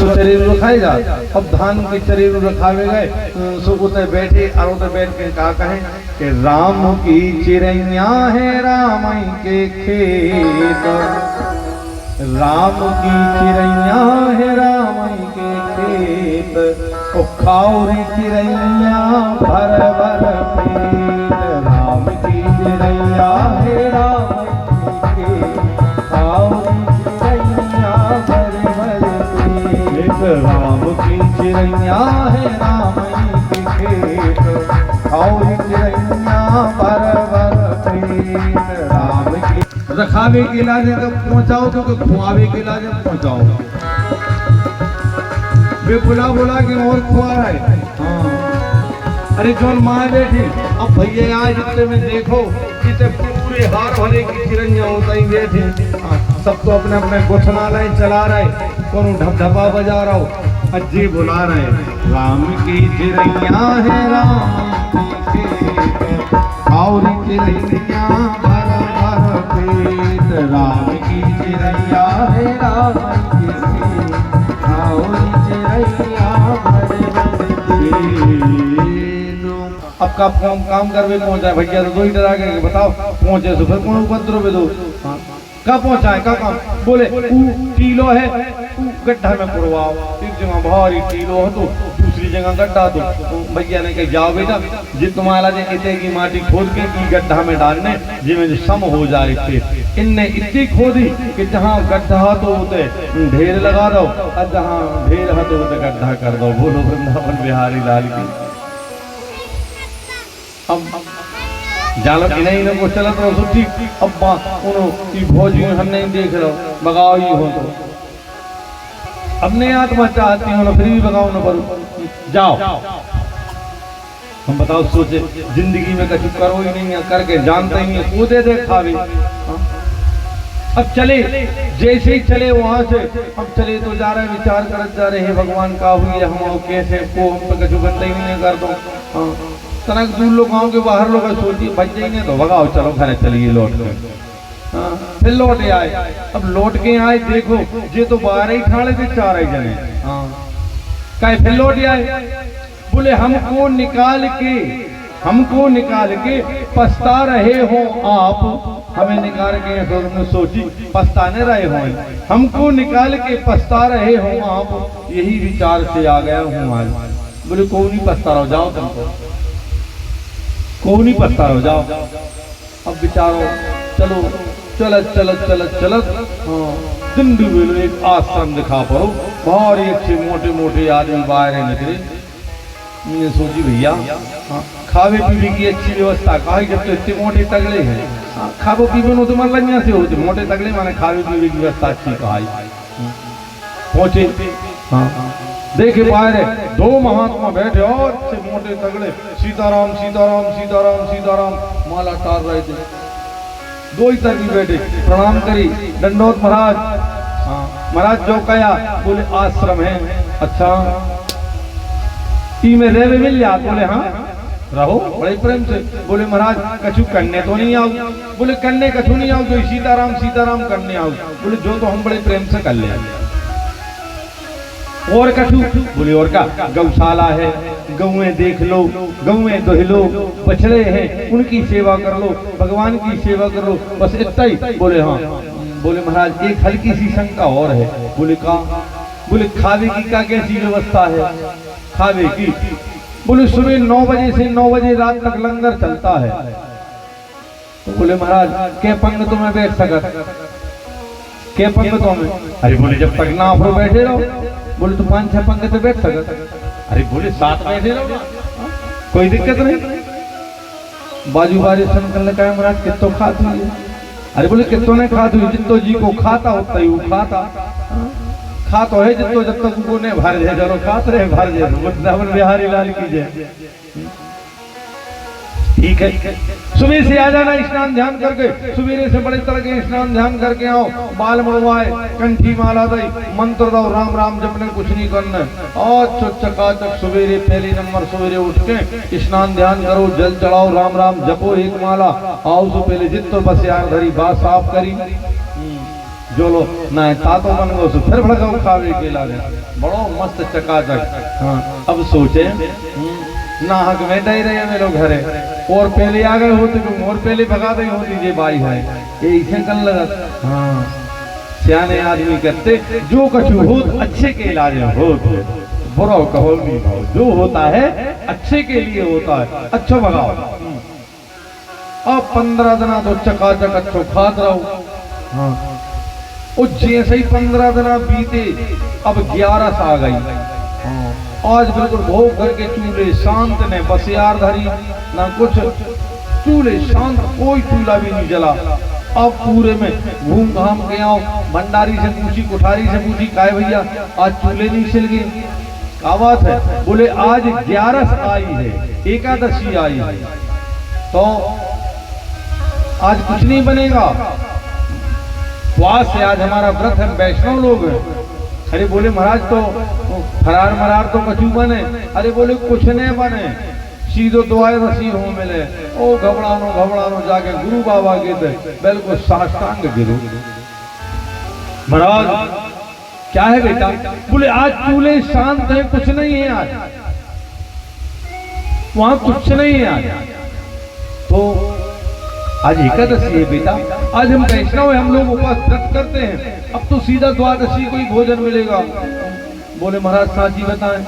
सो शरीर रखाएगा। अब धान के शरीर रखावे गए सो उते बैठे और उते बैठ के का कहे कि राम की चिड़ैया है राम के खेत, राम की चिड़ैया है राम के खेत, ओ खाओरी चिड़ैया भर भर पेट, राम की चिड़ैया है राम के खेत, खाओरी चिड़ैया भर भर पेट, राम की चिड़ैया है राम के खेत, खाओरी चिड़ैया भर भर पेट, राम की रखावे के इलाज तक पहुंचाओ तो खुआवे के इलाज पहुंचाओ। वे बुला बुला के और खुआ रहा है। हाँ। अरे जोन माँ बैठी अब भैया आज इतने में देखो इतने पूरे हार भरे की चिड़ैया होता ही बैठे। सब तो अपने अपने गोठना लाए चला रहे, कौन ढपढपा बजा रहा हो, अज्जी बुला रहे राम की चिड़ैया है राम की खेत, और चिड़ैया भर भर पेट, राम की चिड़ैया है राम की खेत, और चिड़ैया भर भर पेट। अब का काम करवे पहुंचा भैया तो दो ही डरा के बताओ पहुंचे तो फिर कौन उपद्रव दो कब पहुंचा है का काम बोले टीलो है गड्ढा में पुरवाओ, एक जगह भारी टीलो हो तो दूसरी जगह गड्ढा दो। भैया ने कहा जाओ बेटा जी तुम्हारा जो इतने की माटी खोद के की गड्ढा में डालने जिसमें जो सम हो जाए थे। इनने इतनी खोदी कि जहाँ गड्ढा तो उते ढेर लगा दो और जहाँ ढेर है तो उते गड्ढा कर दो। बोलो वृंदावन बिहारी लाल की। अब जालो कि नहीं को चलत रहो सुठी अब्बा उनो की भोजी हम नहीं देख रहो बगाओ ही हो तो अपने आत्मा चाहती हो ना फिर भी बगाओ ना करो जाओ। हम बताओ सोचे जिंदगी में कछु करो ही नहीं है करके जानते ही नहीं कूदे देखावे। अब चले जैसे ही चले वहां से अब चले तो जा रहे विचार कर जा रहे हैं भगवान का हुई हम कैसे को हम तो कछु गंदा ही नहीं कर दो। तनक दूर लोग गाँव के बाहर लोग सोचिए बच जाएंगे तो भगाओ चलो घर चलिए लौट के। फिर लौट आए। अब लौट के आए देखो ये तो 12 ही ठाणे थे 4 ही जने। कहे फिर लौट आए बोले हमको निकाल के पछता रहे हो आप, हमें निकाल के तो तुमने सोची पछताने रहे हो, हमको निकाल के पछता रहे हो आप, यही विचार से आ गया हूँ आज। बोले कौन नहीं पछता रहो जाओ तुमको कौन नहीं पछता रहो जाओ। अब विचारो चलो चलत चलत चलत चलत दिन भी एक आश्रम दिखा पड़ो भारी अच्छे मोटे मोटे आदमी बाहर निकले। मैंने सोची भैया खावे पीने की अच्छी व्यवस्था कहा जब तो इतने मोटे तगड़े हैं खावो पीवे तो मन लगिया से होते मोटे तगड़े माने खावे पीने की व्यवस्था अच्छी कहा पहुंचे। देखे बाहर 2 महात्मा बैठे और अच्छे मोटे तगड़े सीताराम सीताराम सीताराम सीताराम माला तार रहे थे। 2 ही तक बैठे प्रणाम करी दंडोत महाराज। महाराज जो कया बोले आश्रम है अच्छा में रेवे मिल जा बोले हाँ रहो बड़े प्रेम से। बोले महाराज कछु करने तो नहीं आओ, बोले करने कछु नहीं आओ तो सीताराम सीताराम करने आओ। बोले जो तो हम बड़े प्रेम से कर ले और कछु बोले और का गौशाला है गौएं देख लो गौएं दोह लो बछड़े हैं उनकी सेवा कर लो भगवान की सेवा कर लो बस इतना ही। बोले हाँ। बोले महाराज एक हल्की सी शंका और है। बोले का बोले खावे की का कैसी व्यवस्था है खावे की। बोले सुबह 9 बजे से 9 बजे रात तक लंगर चलता है। तो बोले महाराज के पंग तो मैं बैठ सकता के पंग तो में। अरे बोले जब तक ना आप बैठे रहो। बोले तो 5-6 पंग तो बैठ सकता। अरे बोले 7 बैठे रहो कोई दिक्कत नहीं। बाजू बारी सुनकर ने कहा महाराज कितो खाती है। अरे बोले कितो ने खाती हुई जितो जी को खाता होता ही वो खाता खा तो है जितो जब तक उनको ने भर जाए चलो खाते रहे भर जाए वृंदावन बिहारी लाल की जय। ठीक है सुबह से आ जाना स्नान ध्यान करके सवेरे से बड़े तरह के स्नान ध्यान करके आओ बाल मुड़वाए कंठी माला दई मंत्र दो राम राम जपने कुछ नहीं करना और चकाचक सवेरे पहले नंबर सवेरे उठ के स्नान ध्यान करो जल चढ़ाओ राम राम जपो एक माला आओ तो पहले जितो बस यार धरी बात साफ करी जो लो ना तातो मन गो फिर भड़काऊ खावे के लागे बड़ो मस्त चकाचक। हाँ अब सोचे नाहक में डे रहे मेरे घरे और पहले आ गए होते तुम और पहले भगा गई होती जे बाई है ये इसे कर लगा। हाँ सियाने आदमी कहते जो कछु हो अच्छे के इलाज हो बुरा कहो नहीं भाव जो होता है अच्छे के लिए होता है अच्छा भगाओ। अब 15 दिन तो चकाचक अच्छो खात रहो। हाँ और जैसे ही 15 दिन बीते अब 11 आ गई। हाँ आज बिल्कुल भोग घर के चूल्हे शांत ने बस यार धरी ना कुछ चूल्हे शांत कोई चूल्हा भी नहीं जला। अब पूरे में घूम घाम के आओ भंडारी से पूछी कुठारी से पूछी काय भैया आज चूल्हे नहीं सिल गए क्या बात है। बोले आज 11 आई है एकादशी आई है तो आज कुछ नहीं बनेगा उपवास से आज हमारा व्रत है वैष्णव लोग हैं। अरे बोले महाराज तो फरार मरार तो कछु बने। अरे बोले कुछ नहीं बने सीधो दुआए रसी हो मिले ओ घबरानो जाके गुरु बाबा के थे बिल्कुल साष्टांग गिरो। महाराज क्या है बेटा। बोले आज चूल्हे शांत है कुछ नहीं है आज वहां कुछ नहीं है आज तो आज एकादशी है बेटा आज हम वैष्णव है हम लोग उपवास व्रत करते हैं अब तो सीधा द्वादशी को ही भोजन मिलेगा। बोले महाराज साची बताएं।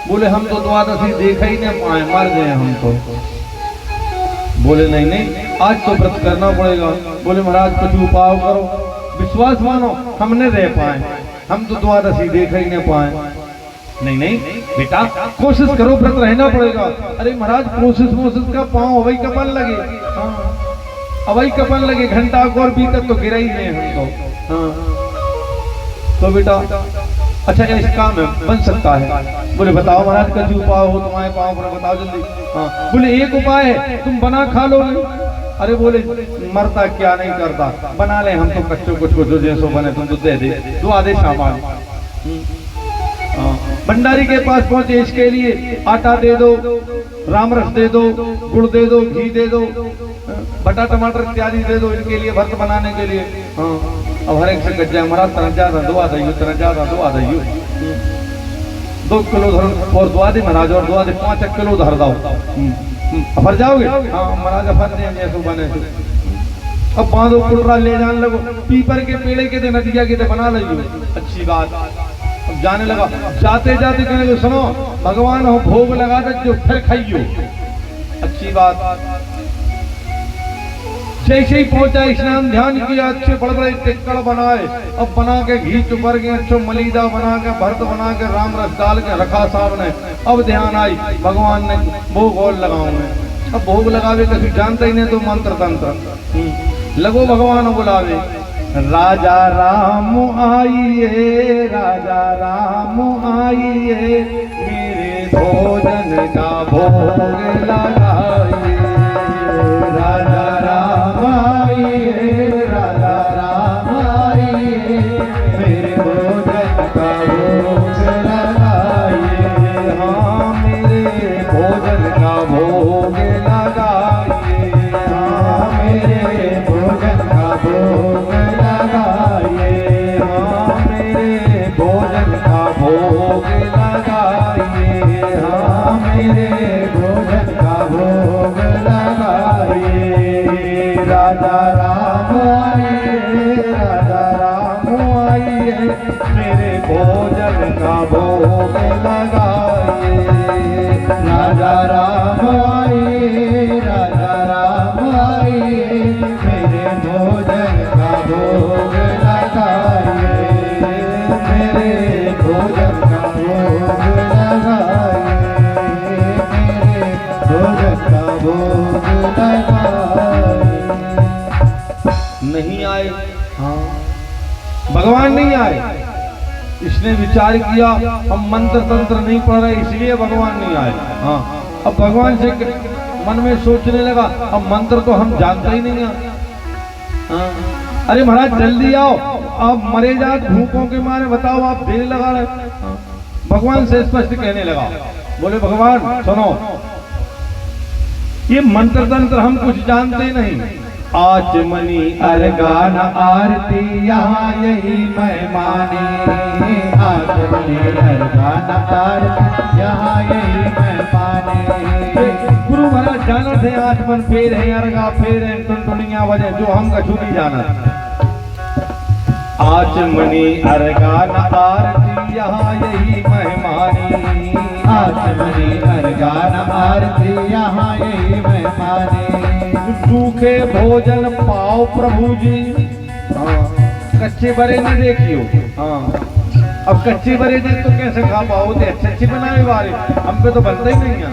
बोले हम तो द्वादशी देखा ही नहीं पाए मर गए हम तो। बोले नहीं आज तो व्रत करना पड़ेगा। बोले महाराज कुछ उपाय करो विश्वास मानो हम नहीं रह पाए हम तो द्वादशी देखा ही नहीं पाए। नहीं बेटा कोशिश करो व्रत रहना पड़ेगा। अरे महाराज कोशिश का पाँव अवई कपन लगे। हाँ अवई कपन लगे घंटा और बीते तो गिरा ही नहीं हम तो। हाँ तो बेटा अच्छा इस काम में बन सकता है। बोले बताओ महाराज कभी उपाय हो तुम्हारे पाँव पर बताओ जल्दी। हाँ बोले एक उपाय है तुम बना खा लोगे। अरे बोले मरता क्या नहीं करता बना ले हम तो कच्चों कुछ को जो जैसो बने तुम तो दे दे दो आधे सामान। भंडारी के पास पहुंचे इसके लिए आटा दे दो राम रस दे दो गुड़ दे दो घी दे दो बटा टमाटर इत्यादि दे दो इनके लिए भक्त बनाने के लिए। हाँ अब हर एक से कच्चा हमारा तरह ज्यादा दुआ दैयो 2 किलो धर और दुआ दे महाराज और दुआ दे 5 किलो धर दो भर जाओगे। हाँ महाराज भर देंगे ऐसे बने अब बांधो कुटरा ले जाने लगो पीपर के पेड़े के दे नदिया के दे बना लियो अच्छी बात। अब जाने लगा जाते जाते कहने को सुनो भगवान हो भोग लगा दे जो फिर खाइयो अच्छी बात। जैसे ही पहुंचा स्नान ध्यान किया अच्छे बड़े बड़े टिक्कड़ बनाए अब बना के घी चुपर के अच्छो मलीदा बना के भरत बना के राम रस डाल के रखा साहब ने। अब ध्यान आई भगवान ने भोग और लगाऊंगे। अब भोग लगावे कभी जानता ही नहीं तो मंत्र तंत्र लगो भगवान बुलावे राजा राम आइए राजा राम आइए मेरे भोजन का भोग लगाइए। राजा राम आइए राजा राम आइए मेरे भोजन का भोग लगाइए। हाँ मेरे भोजन का भोग लगाइए। हाँ मेरे भोजन का भोग लगाइए। हाँ मेरे भोजन का भोग लगाइए। हाँ मेरे भोजन का भोग लगाइए। राजा राम आइए राजा राम आइए मेरे भोजन का भोग लगाइए। राजा राम आइए राजा राम आइए मेरे भोजन का भोग लगाइए। मेरे भोजन का भोग लगाइए। मेरे भोजन का भोग लगाइए। नहीं आए। हाँ भगवान नहीं आए। इसने विचार किया हम मंत्र तंत्र नहीं पढ़ रहे इसलिए भगवान नहीं आए। हाँ अब भगवान से मन में सोचने लगा अब मंत्र तो हम जानते ही नहीं है। हाँ अरे महाराज जल्दी आओ आप मरे जात भूखों के मारे बताओ आप देर लगा रहे। हाँ, भगवान से स्पष्ट कहने लगा। बोले भगवान सुनो ये मंत्र तंत्र हम कुछ जानते नहीं आचमनी अरगान आरती यहाँ यही मेहमानी, आचमनी अरगान आरती यहाँ यही मेहमानी। गुरु महाराज जाना थे आचमन फेर है अरगा फेर है टुनटुनिया वजह जो हम कछु नहीं जाना। आचमनी अरगान आरती यहाँ यही मेहमानी, आचमनी अरगान आरती यहाँ यही मेहमानी। सूखे भोजन पाओ प्रभु जी, कच्चे बरे न देखियो। अब कच्चे बरे देख तो कैसे खा पाओ, अच्छे बनाए वाले हम पे तो बनता ही नहीं है।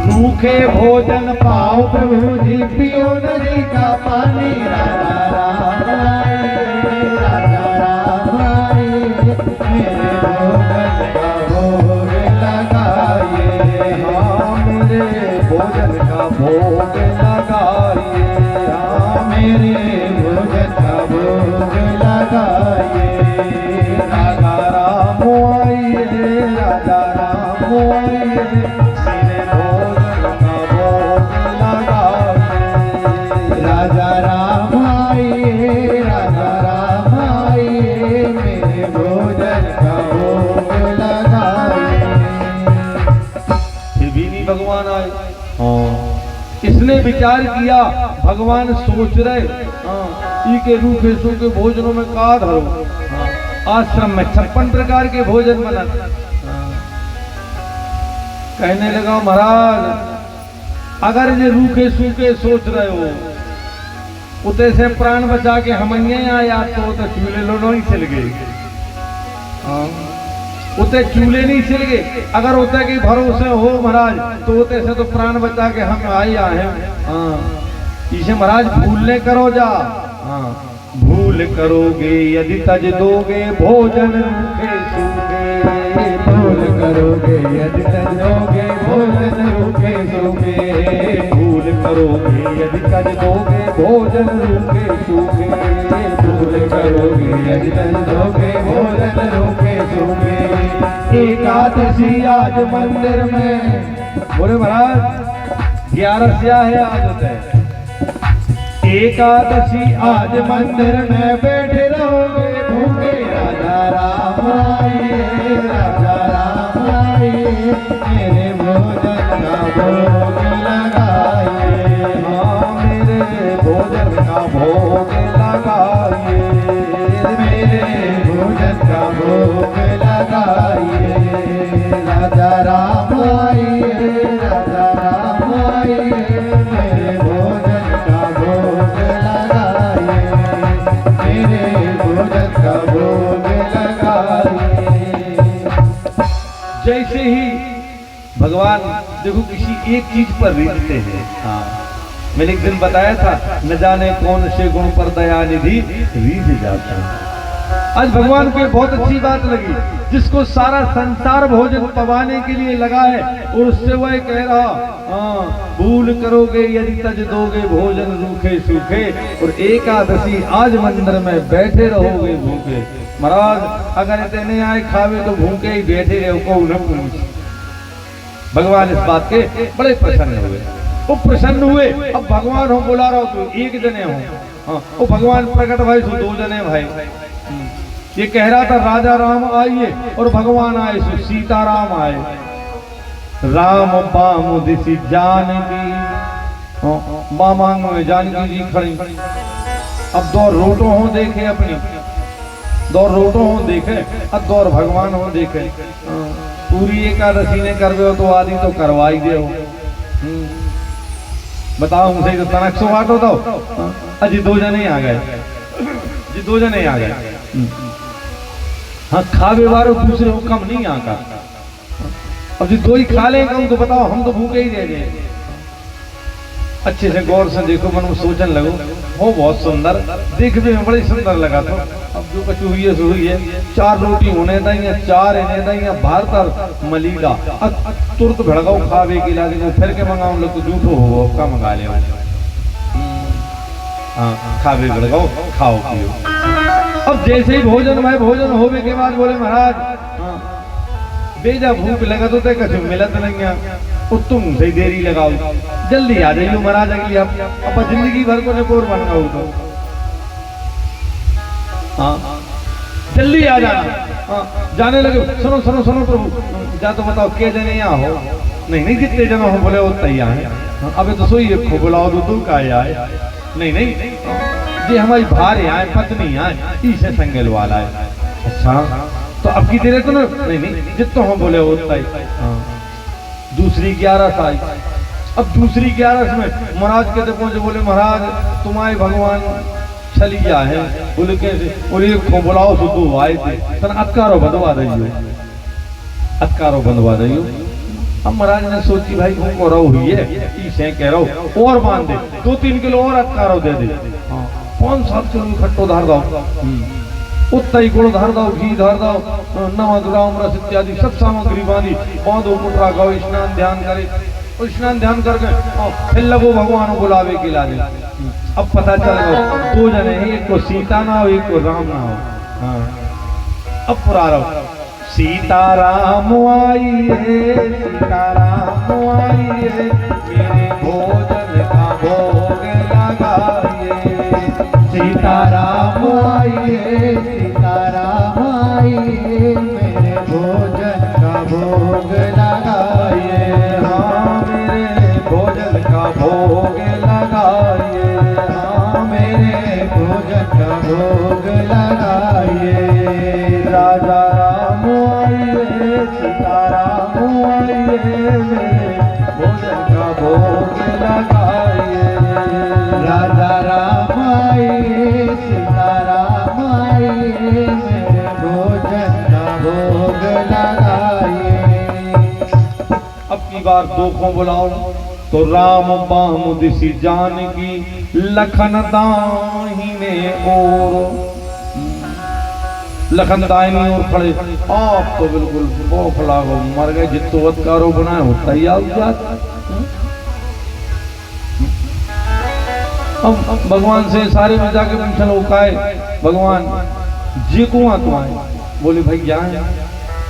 सूखे भोजन पाओ प्रभु जी पियो नदी का पानी, राजा राम आए, राजा राम आए, मेरे भोजन का भोग लगाइए। हाँ मेरे भोजन का भोग लगाइए, हाँ मेरे भोजन का भोग लगाइए। राजा राम आइए, राजा राम आइए, मेरे भोजन का भोग लगाइए। राजा राम आइए, राजा राम आइए, मेरे भोजन का भोग लगाइए। फिर भी नहीं भगवान आए। इसने विचार किया भगवान सोच रहे ई के रूखे सूखे भोजनों में का धरो। आश्रम में 56 प्रकार के भोजन बना। कहने लगा महाराज अगर ये रूखे सूखे सोच रहे हो उते से प्राण बचा के हम आया तो चूल्हे लो नहीं सिल गए। उते चूल्हे नहीं सिल गए। अगर उते के भरोसे हो महाराज तो उते से तो प्राण बचा के हम आए हैं। इसे महाराज भूलने करो जा। भूल करोगे यदि तज दोगे भोजन रूखे सूखे, भूल करोगे यदि तज दोगे भोजन रूखे सूखे। भूल करोगे यदि तज दोगे भोजन रूखे सूखे। भूल करोगे यदि तज दोगे भोजन रूखे सूखे। एकादशी आज मंदिर में, बोले महाराज 11 स्या है आज होता है। एकादशी आज मंदिर में बैठे रहोगे भूखे। राजा राम आइए, राजा राम आइए, मेरे भोजन का भोग लगाइए। हाँ मेरे भोजन का भोग लगाइए, मेरे भोजन का भोग लगाइए। राजा राम आइए, राजा राम आइए, मेरे भोजन का भोग लगाइए। मेरे भोजन का भोग लगाइए। जैसे ही भगवान देखो किसी एक चीज पर रीझते हैं। मैंने एक दिन बताया था न जाने कौन से गुण पर दया निधि रीझ जाता है। आज भगवान को बहुत अच्छी बात लगी जिसको सारा संसार भोजन पवाने के लिए लगा है और उससे वह कह रहा भूल करोगे यदि तज दोगे भोजन रूखे सूखे। और एकादशी आज मंदिर में बैठे रहोगे भूखे। महाराज अगर इतने आए खावे तो भूखे ही बैठे रहो को न पूछ। भगवान इस बात के बड़े प्रसन्न हुए। वो प्रसन्न हुए। अब भगवान हो बुला रहा हो तो एक जने हो। वो भगवान प्रकट भाई सो 2 जने भाई। ये कह रहा था राजा राम आइए और भगवान आए सो सीताराम आए। राम बाम दिसी जानकी, बामांग में जानकी जी खड़ी। अब 2 रोटो हो देखे अपनी, 2 रोटो हो देखे अब 2 भगवान हो देखे। पूरी एकादशी ने करवे हो तो आदि तो करवाई दे हो। बताओ हमसे तो तनक सो बाटो दो। अजी 2 जने आ गए जी, 2 जने आ गए। हाँ खावे वालों दूसरे को कम नहीं आका। अब जो 2 ही खा लेंगे तो बताओ हम तो भूखे ही रह जाए। अच्छे से गौर से देखो मन में सोचने लगो वो बहुत सुंदर देखने में बड़ी सुंदर लगा। तो अब जो कछु हुई है सो हुई है। 4 रोटी होने दाइया 4 इन्हें दाइया भारत मलीदा तुरंत भड़काओ खावे के लागे फिर के मंगाओ लोग तो झूठो हो का मंगा ले। हाँ खावे भड़काओ खाओ पियो। अब जैसे ही भोजन होने के बाद बोले महाराज बेजा भूख लगा तो कछु मिलत नहीं। वो तुम से देरी लगाओ, जल्दी आ जाइयो महाराज अगली अब जिंदगी भर को नकोर बन गए तो। हाँ जल्दी आ जाना। हाँ जाने लगे, सुनो सुनो सुनो प्रभु, जा तो बताओ के जने यहाँ हो? नहीं नहीं जितने जन हो बोले उतना ही आए। अबे तो सोई खो बुलाओ तो का आए? नहीं नहीं ये हमारी भार्य आए, पत्नी आए, इसे संगल वाला है। अच्छा तो अब की देर तो नहीं नहीं जितना हो बोले उतना ही। हाँ दूसरी 11 आई। अब दूसरी 11 में महाराज कहते पहुंचे, बोले महाराज तुम्हारे भगवान चली गया है। बोले कैसे? बोले खो बुलाओ तो आए थे, तन अत्कारो बंधवा दइयो, अत्कारो बंधवा दइयो। अब महाराज ने सोची भाई हमको रहो हुई है, इसे कह रहा हूँ और बांध दे, 2-3 किलो और अत्कारो दे दे। 5-7 किलो खट्टो धार दो, उतना ही गुड़ धार दो, घी धार दो, नमक राम रस इत्यादि सब सामग्री बांधी, बांधो मुद्रा गाओ, स्नान ध्यान करे, और स्नान ध्यान करके फिर लगो भगवान बुलावे के लाने। अब पता चल गया 2 जने हैं, एक को सीता ना हो, एक को राम ना हो। हाँ अब प्रारंभ सीताराम आइए, सीताराम आइए, मेरे भोजन का भोग लगाइए। सीताराम आइए, सीताराम आइए, मेरे भोजन का भोग लगाइए। हाँ मेरे भोजन का भोग लगाइए, हाँ मेरे भोजन का भोग लगाइए। राजा राम आइए, सीताराम आइए, मेरे भोजन का भोग लगाइए। राजा राम आइए, सीताराम आइए, मेरे भोजन का भोग लगाइए। अब की बार 2 को बुलाओ तो राम बाम दिसी जानकी, लखन दाहिने ओर। लखन दाहिनी ओर खड़े, आप तो बिल्कुल बौखला गो, मर गए, जितो अत्कारो बनाए होता ही आ जात। अब भगवान से सारे में जाके पूछा लो काए भगवान जी को आए? बोले भाई यहाँ।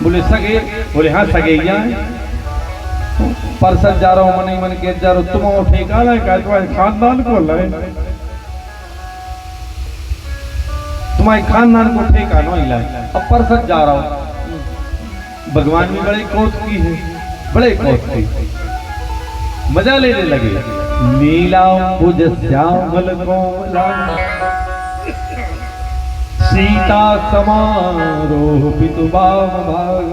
बोले सगे? बोले हाँ सगे यहाँ। परसत जा रहा हूँ, मन ही मन के जा रहा हूँ, तुम ठेका लाए का? तुम्हारे खानदान को लाए, तुम्हारे खानदान को ठेका नहीं लाए। अब परसत जा रहा हूँ। भगवान भी बड़े कोत की है, बड़े कोत की, मजा लेने लगे। नीलांबुज श्यामल कोमला, सीता समारोपित बाम भाग।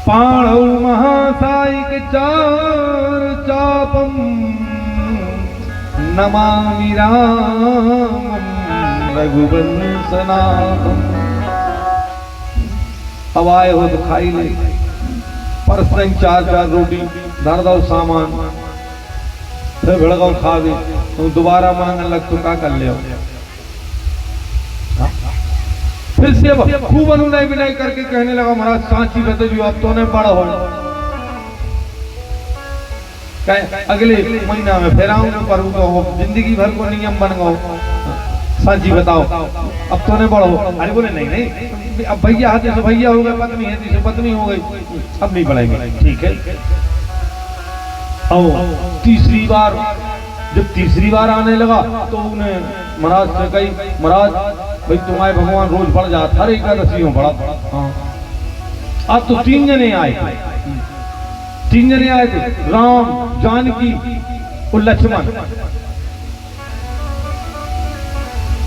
पाणौ महासायिक चार चापम, नमामि रामं रघुवंशनाथम। अब आए हो तो खाई ले, परसों 4 रोटी धर दो सामान, फिर भड़काओ खा दे, तुम दोबारा मांगने लग तो क्या कर ले। फिर से खूब अनुनय विनय करके कहने लगा, महाराज सांची बताइए अब तो ने बड़ा हो, अगले महीना में फिर आऊंगा, पर तो जिंदगी भर को नियम बन गो। सांची बताओ अब तो ने बड़ा हो। अरे बोले नहीं नहीं, अब भैया हाथे से भैया हो गए, पत्नी है से पत्नी हो गई, अब नहीं बढ़ाएंगे। ठीक है। और तीसरी बार, जब तीसरी बार आने लगा तो उन्हें महाराज से कही, महाराज भाई तुम्हारे भगवान रोज बढ़ जाता, हर एकादशी हो बड़ा। हाँ अब तो 3 जने आए थे, 3 जने आए थे, राम, जानकी और लक्ष्मण।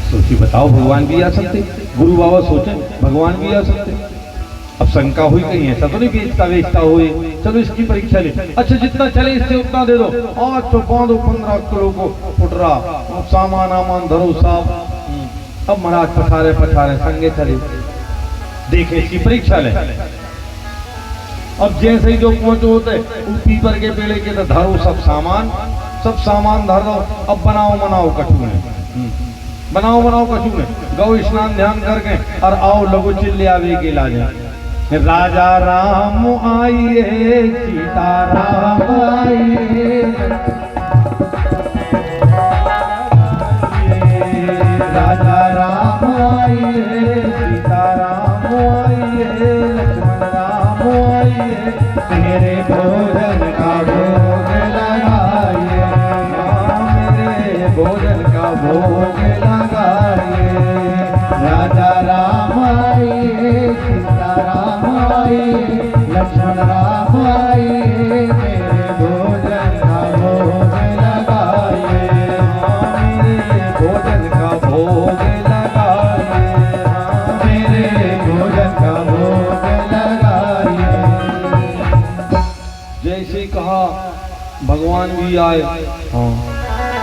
सोची बताओ भगवान भी आ सकते, गुरु बाबा सोचे भगवान भी आ सकते। अब शंका हुई कहीं ऐसा तो नहीं बेचता वेचता हुए, चलो इसकी परीक्षा ले। अच्छा जितना चले इससे उतना दे दो। आज तो बांधो 15 किलो को फुटरा, अब सामान आमान धरो साहब। अब महाराज पछारे पछारे संगे चले, देखे इसकी परीक्षा ले। अब जैसे ही जो पहुंचो होते पीपर के पेड़े के तो धरो सब सामान धर दो। अब बनाओ कछू ने, बनाओ कछू ने, गौ स्नान ध्यान करके और आओ लगो चिल्ले आवे के लाजे। राजा राम आइए, सीता राम आइए, राजा राम आइए, सीता राम आइए, लक्ष्मण राम आइए, तेरे भोज भगवान भी आए। हाँ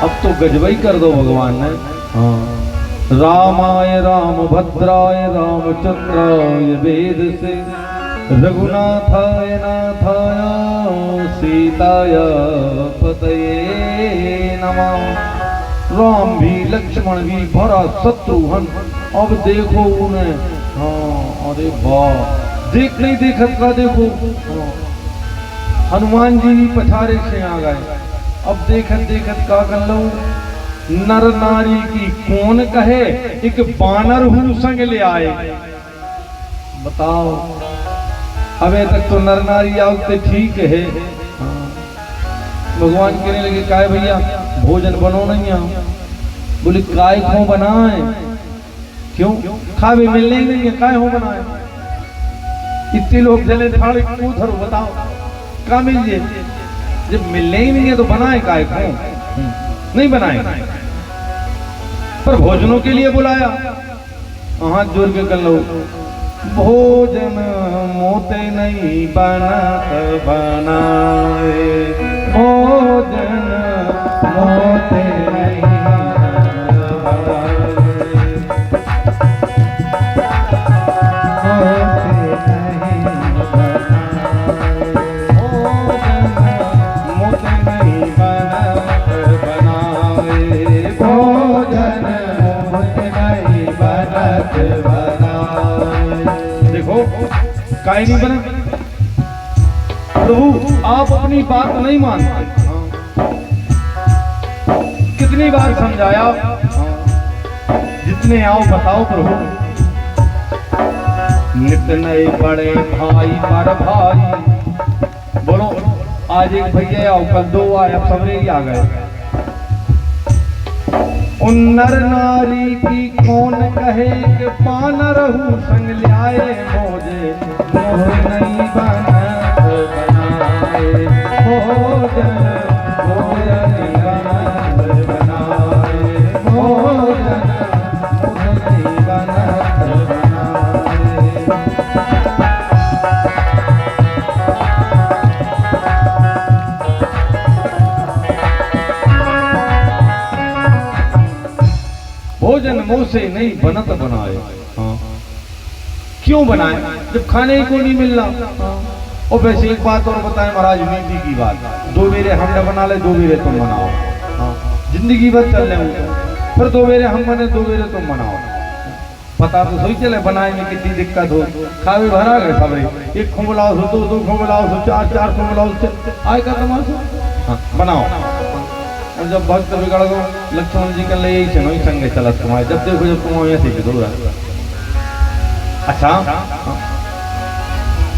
अब तो गजबई कर दो भगवान ने। हाँ रामाय राम भद्राय रामचंद्राय वेद से रघुनाथाय नाथाय सीताय पतये नमः। राम भी लक्ष्मण भी भरत शत्रुघ्न अब देखो उन्हें। हाँ अरे वाह देख नहीं देखत का देखो। हाँ हनुमान जी भी पछारे से आ गए। अब देखत देखत का कर लो नर नारी की कौन कहे एक बानर हूं संग ले आए। बताओ अबे तक तो नर नारी आते ठीक है। हाँ। भगवान कहने लगे काय भैया भोजन बनो नहीं यहाँ। बोले काय को बनाए क्यों खावे मिलने ही नहीं है काय हो बनाए। इतने लोग जले थाड़े क्यों धरो बताओ का मिल जब मिलने ही नहीं है तो बनाए काय को नहीं बनाए। पर भोजनों के लिए बुलाया। हाथ जोड़ के कर लो भोजन मोते नहीं बनत बनाए। भोजन मोते नहीं काय नहीं बना। प्रभु आप अपनी बात नहीं मानते। कितनी बार समझाया। जितने आओ बताओ प्रभु। नित नए बड़े भाई पर भाई बोलो आज एक भैया आओ कल दो आए अब सवेरे ही आ गए। उन नर नारी की कौन कहे कि पानर हूँ संग ल्याए। मोजे मोहे नहीं बनत बनाए। भोजन भोजन बनत बनाए। भोजन मोहे नहीं बनत बनाए। भोजन मुंह से नहीं बनत बनाए। हाँ क्यों बनाए जब खाने को नहीं मिल रहा। और वैसे एक बात और बताएं महाराज नीति की बात। दो मेरे हमने बना ले दो मेरे तुम बनाओ। हाँ जिंदगी भर चल रहे फिर दो मेरे हम बने दो मेरे तुम बनाओ। पता तो सही चले बनाए में कितनी दिक्कत हो। खावे भरा गए सबरे एक खुमलाओ सो दो खुमलाओ सो चार खुमलाओ आए का तमाशा। हाँ बनाओ। और जब भक्त बिगड़ गो लक्ष्मण जी का ले यही से नहीं संगे चलत तुम्हारे जब देखो जब तुम यहाँ से दूर। अच्छा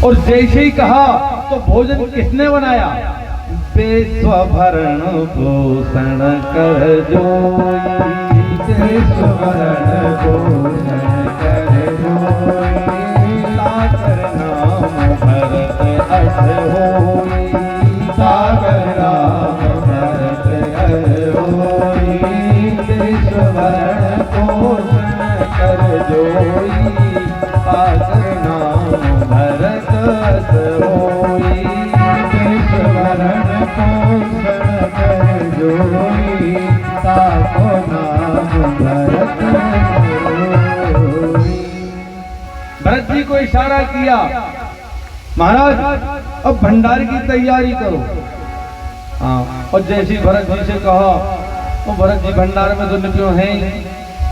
और जैसे ही कहा तो भोजन किसने बनाया। बेस्वभरण पोषण कर जोई। बेस्वभरण पोषण कर जोई। सागर नाम भरत अस होई। सागर नाम भरत अस होई। बेस्वभरण पोषण कर जोई। सागर नाम भरत अस होई। बेस्वभरण पोषण कर जोई। साको नाम भरत होई। भरत जी को इशारा किया महाराज अब भंडार की तैयारी करो। हाँ और जैसे भरत जी से कहा वो भरत जी भंडार में तो निकलो हैं।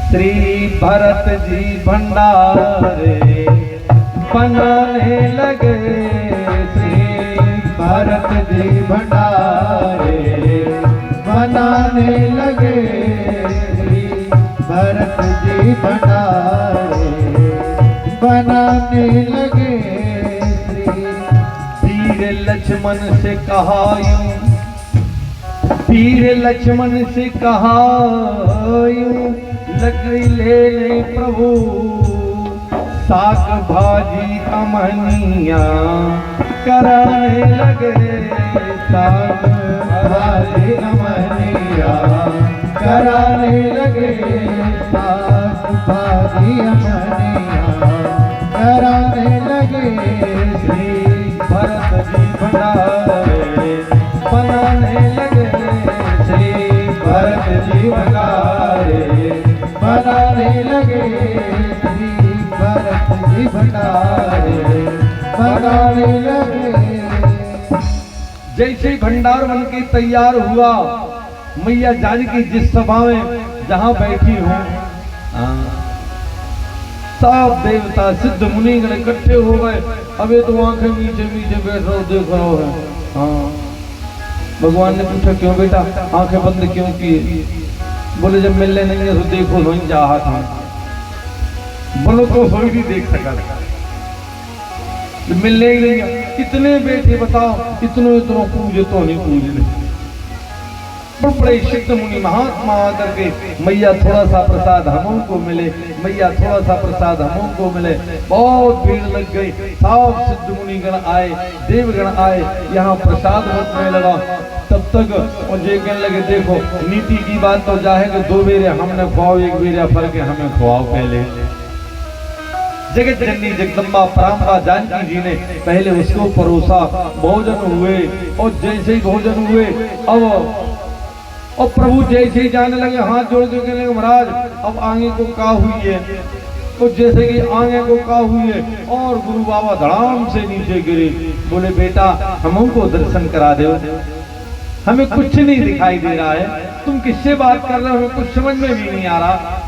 श्री भरत जी भंडारे बनाने लगे। श्री भरत जी भंडारे बनाने लगे। श्री भरत जी भंडारे बनाने लगे। श्री वीर लक्ष्मण से कहा यूं। वीर लक्ष्मण से कहा यूं लकड़ी ले ले प्रभु। साग भाजी अमनिया कराने लगे। साग भाजी अमनिया कराने लगे। साग भाजी अमनिया कराने लगे। श्री भरत जी भंडारे बनाने जैसी भंडारे बनाने लगे। जैसे ही भंडार बन के तैयार हुआ, मैया जानकी जिस सभा में जहां बैठी हूं, सब देवता सिद्ध मुनिगण इकट्ठे हो गए। अबे तो आंखें मीचे मीचे बैठ रहो, देख रहो है। हाँ, भगवान ने पूछा क्यों बेटा आंखें बंद क्यों किए? बोले जब मिलने नहीं है तो देखो नहीं चाहा था। बोलो तो कोई नहीं देख सका, मिलने ही नहीं है। कितने बैठे बताओ, इतनों पूजे तो नहीं पूजे। बड़े सिद्ध मुनि महात्मा आकर के मैया थोड़ा सा प्रसाद हमको मिले, मैया थोड़ा सा प्रसाद हमको मिले। बहुत भीड़ लग गई, सब सिद्ध मुनि गण आए, देवगण आए, यहाँ प्रसाद बंटने लगा। तब तक मुझे कहने लगे देखो नीति की बात तो जाहे कि 2 बेरे हमने खुआओ, 1 बेरा फल के हमें खुआओ। पहले जगत जननी जगदम्बा पराम्बा जानकी जी ने पहले उसको परोसा, भोजन हुए। और जैसे ही भोजन हुए और प्रभु जैसे ही जाने लगे हाथ जोड़ के कहने लगे महाराज अब आगे को का हुई है। तो जैसे कि आगे को का हुई है और गुरु बाबा धड़ाम से नीचे गिरे। बोले बेटा हमको दर्शन करा दो, हमें कुछ नहीं दिखाई दे रहा है, तुम किससे बात कर रहे हो, हमें कुछ समझ में भी नहीं आ रहा।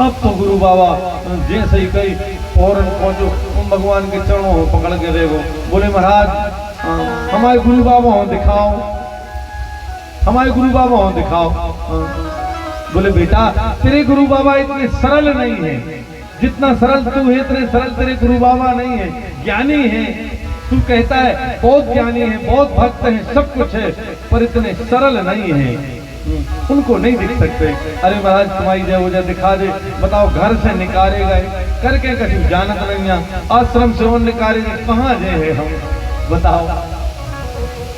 अब तो गुरु बाबा जैसे ही कही फौरन पहुंचो, तुम भगवान के चरणों पकड़ के देखो। बोले महाराज हमारे गुरु बाबा हो दिखाओ, हमारे गुरु बाबा हो दिखाओ। बोले बेटा तेरे गुरु बाबा इतने सरल नहीं है, जितना सरल तू है इतने सरल तेरे गुरु बाबा नहीं है। ज्ञानी है, तू कहता है बहुत ज्ञानी है, बहुत भक्त है, सब कुछ है, पर इतने सरल नहीं है, उनको नहीं दिख सकते। अरे महाराज तुम्हारी जय हो जाए, दिखा दे। बताओ घर से निकाले गए करके कहीं जानत नहीं, आश्रम से और निकाले गए, कहाँ गए हैं हम बताओ?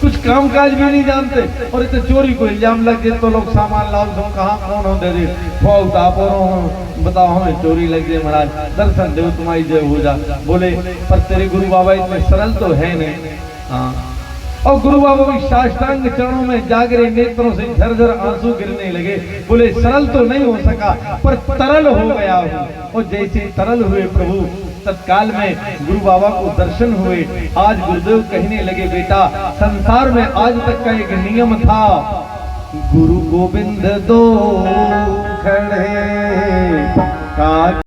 कुछ काम काज भी नहीं जानते और इतने चोरी को इल्जाम लग जाए तो लोग सामान लाओ, तुम कहाँ कौन हो दे दे बताओ हमें चोरी लग जाए। महाराज दर्शन दो तुम्हारी जय हो जा। बोले पर तेरे गुरु बाबा इतने सरल तो है नहीं। हाँ, और गुरु बाबा भी साष्टांग चरणों में जागरे नेत्रों से झरझर आंसू गिरने लगे। बोले सरल तो नहीं हो सका पर तरल हो गया हूँ। और जैसे तरल हुए प्रभु तत्काल में गुरु बाबा को दर्शन हुए। आज गुरुदेव कहने लगे बेटा संसार में आज तक का एक नियम था, गुरु गोविंद दो खड़े